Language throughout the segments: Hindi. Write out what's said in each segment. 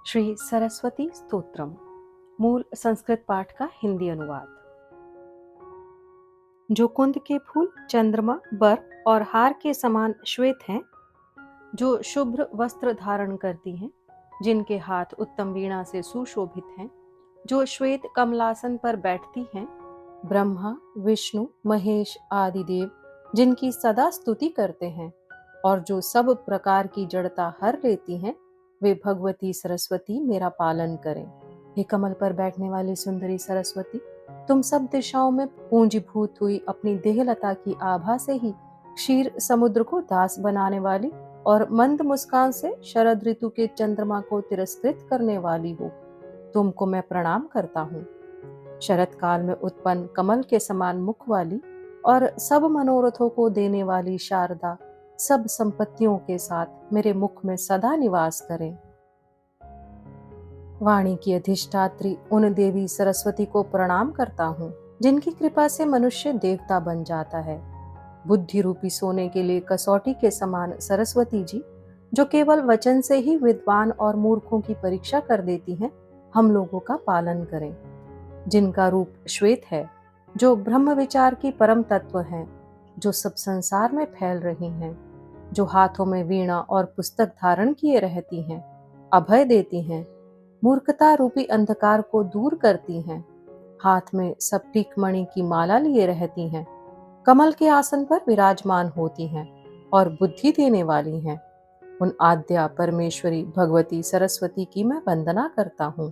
श्री सरस्वती स्तोत्रम। मूल संस्कृत पाठ का हिंदी अनुवाद। जो कुंद के फूल, चंद्रमा, बर्फ और हार के समान श्वेत हैं, जो शुभ्र वस्त्र धारण करती हैं, जिनके हाथ उत्तम वीणा से सुशोभित हैं, जो श्वेत कमलासन पर बैठती हैं, ब्रह्मा, विष्णु, महेश आदि देव जिनकी सदा स्तुति करते हैं और जो सब प्रकार की जड़ता हर लेती हैं, वे भगवती सरस्वती मेरा पालन करें। हे कमल पर बैठने वाली सुंदरी सरस्वती, तुम सब दिशाओं में पूंजीभूत हुई अपनी देहलता की आभा से ही क्षीर समुद्र को दास बनाने वाली और मंद मुस्कान से शरद ऋतु के चंद्रमा को तिरस्कृत करने वाली हो, तुमको मैं प्रणाम करता हूँ। शरत काल में उत्पन्न कमल के समान मुख वाली और सब मनोरथों को देने वाली शारदा सब संपत्तियों के साथ मेरे मुख में सदा निवास करें। वाणी की अधिष्ठात्री उन देवी सरस्वती को प्रणाम करता हूँ, जिनकी कृपा से मनुष्य देवता बन जाता है। बुद्धि रूपी सोने के लिए कसौटी के समान सरस्वती जी, जो केवल वचन से ही विद्वान और मूर्खों की परीक्षा कर देती हैं, हम लोगों का पालन करें। जिनका रूप श्वेत है, जो ब्रह्म विचार की परम तत्व हैं, जो सब संसार में फैल रही हैं, जो हाथों में वीणा और पुस्तक धारण किए रहती हैं, अभय देती हैं, मूर्खता रूपी अंधकार को दूर करती हैं, हाथ में स्फटिक मणि की माला लिए रहती हैं, कमल के आसन पर विराजमान होती हैं और बुद्धि देने वाली हैं, उन आद्या परमेश्वरी भगवती सरस्वती की मैं वंदना करता हूँ।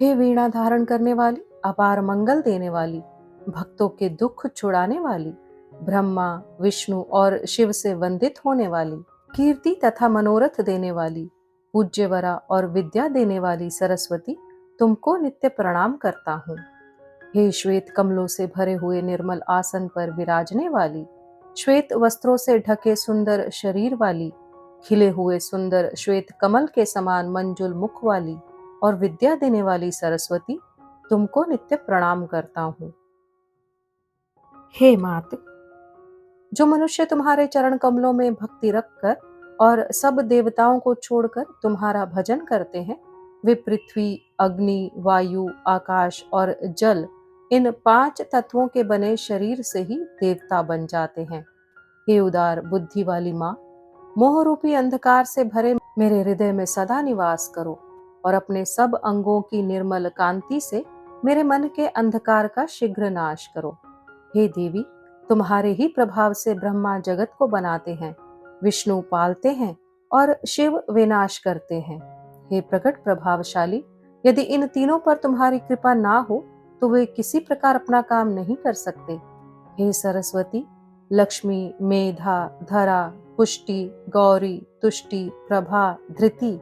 हे वीणा धारण करने वाली, अपार मंगल देने वाली, भक्तों के दुख छुड़ाने वाली, ब्रह्मा, विष्णु और शिव से वंदित होने वाली, कीर्ति तथा मनोरथ देने वाली, पूज्यवरा और विद्या देने वाली सरस्वती, तुमको नित्य प्रणाम करता हूँ। हे श्वेत कमलों से भरे हुए निर्मल आसन पर विराजने वाली, श्वेत वस्त्रों से ढके सुंदर शरीर वाली, खिले हुए सुंदर श्वेत कमल के समान मंजुल मुख वाली और विद्या देने वाली सरस्वती, तुमको नित्य प्रणाम करता हूँ। हे मात, जो मनुष्य तुम्हारे चरण कमलों में भक्ति रखकर और सब देवताओं को छोड़कर तुम्हारा भजन करते हैं, वे पृथ्वी, अग्नि, वायु, आकाश और जल, इन 5 तत्वों के बने शरीर से ही देवता बन जाते हैं। हे उदार बुद्धि वाली माँ, मोह रूपी अंधकार से भरे मेरे हृदय में सदा निवास करो और अपने सब अंगों की निर्मल कांति से मेरे मन के अंधकार का शीघ्र नाश करो। हे देवी, तुम्हारे ही प्रभाव से ब्रह्मा जगत को बनाते हैं, विष्णु पालते हैं और शिव विनाश करते हैं। हे प्रकट प्रभावशाली, यदि इन तीनों पर तुम्हारी कृपा ना हो तो वे किसी प्रकार अपना काम नहीं कर सकते। हे सरस्वती, लक्ष्मी, मेधा, धरा, पुष्टि, गौरी, तुष्टि, प्रभा, धृति,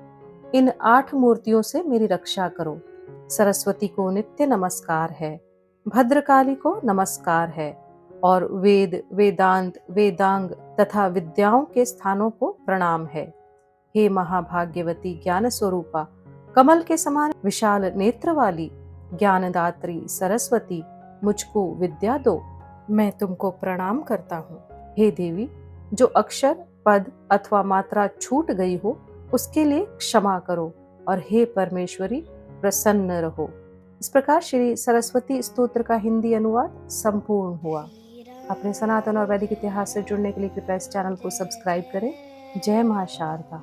इन 8 मूर्तियों से मेरी रक्षा करो। सरस्वती को नित्य नमस्कार है, भद्रकाली को नमस्कार है और वेद, वेदांत, वेदांग तथा विद्याओं के स्थानों को प्रणाम है। हे महाभाग्यवती ज्ञान स्वरूपा, कमल के समान विशाल नेत्र वाली ज्ञानदात्री सरस्वती, मुझको विद्या दो, मैं तुमको प्रणाम करता हूँ। हे देवी, जो अक्षर, पद अथवा मात्रा छूट गई हो उसके लिए क्षमा करो और हे परमेश्वरी प्रसन्न रहो। इस प्रकार श्री सरस्वती स्तोत्र का हिंदी अनुवाद संपूर्ण हुआ। अपने सनातन और वैदिक इतिहास से जुड़ने के लिए कृपया इस चैनल को सब्सक्राइब करें। जय मां शारदा।